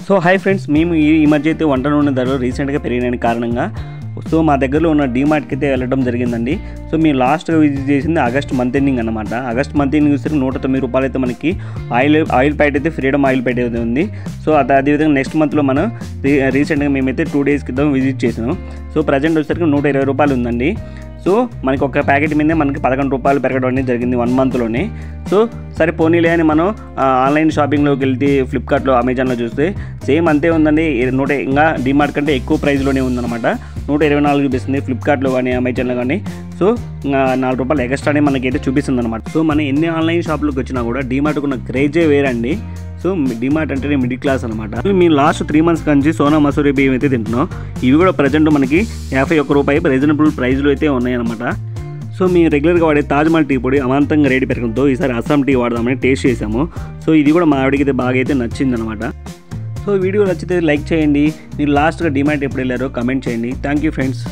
So hi friends, మేము ఈ మధ్య అయితే వంట నూనె ధరలు రీసెంట్గా పెరిగిన కారణంగా సో మా దగ్గరలో ఉన్న డీమార్ట్కి అయితే వెళ్ళడం జరిగిందండి. సో మేము లాస్ట్గా విజిట్ చేసింది ఆగస్ట్ మంత్ ఎండింగ్ అనమాట. ఆగస్ట్ మంత్ ఎండింగ్ చూస్తే 109 రూపాయలు అయితే మనకి ఆయిల్ ప్యాకెట్ అయితే ఫ్రీడమ్ ఆయిల్ ప్యాకెట్ అయితే ఉంది. సో అదేవిధంగా నెక్స్ట్ మంత్లో మనం రీసెంట్గా మేమైతే 2 days క్రితం విజిట్ చేసాము. సో ప్రజెంట్ వచ్చేసరికి 120 రూపాయలు ఉందండి. సో మనకి ఒక ప్యాకెట్ మీదే మనకి 11 రూపాయలు పెరగడం అనేది జరిగింది 1 monthలోనే. సో సరే పోనీలే అని మనం ఆన్లైన్ షాపింగ్లోకి వెళ్తే ఫ్లిప్కార్ట్లో, అమెజాన్లో చూస్తే సేమ్ అంతే ఉందండి. ఇంకా డీమార్ట్ కంటే ఎక్కువ ప్రైస్లోనే ఉందన్నమాట. 124 చూపిస్తుంది ఫ్లిప్కార్ట్లో కానీ అమెజాన్లో కానీ. సో 4 రూపాయలు ఎక్స్ట్రానే మనకైతే చూపిస్తుంది అనమాట. సో మనం ఎన్ని ఆన్లైన్ షాపులకు వచ్చినా కూడా డీమార్ట్కు ఉన్న క్రేజే వేరండి. సో డీమార్ట్ అంటేనే మిడిల్ క్లాస్ అనమాట. మేము లాస్ట్ 3 months నుంచి సోనా మసూరి బియ్యం అయితే తింటున్నాం. ఇవి కూడా ప్రజెంట్ మనకి 51 రూపాయి రీజనబుల్ ప్రైస్లో అయితే ఉన్నాయన్నమాట. సో మేము రెగ్యులర్గా వాడే తాజ్మహల్ టీ పొడి అమాంతంగా రేటు పెరగడంతో ఈసారి అస్సాం టీ వాడదామని టేస్ట్ చేసాము. సో ఇది కూడా మా ఆవిడకి అయితే బాగా అయితే నచ్చిందనమాట. సో వీడియో నచ్చితే లైక్ చేయండి. మీరు లాస్ట్గా డీమార్ట్ ఎప్పుడు వెళ్ళారో కమెంట్ చేయండి. Thank you friends.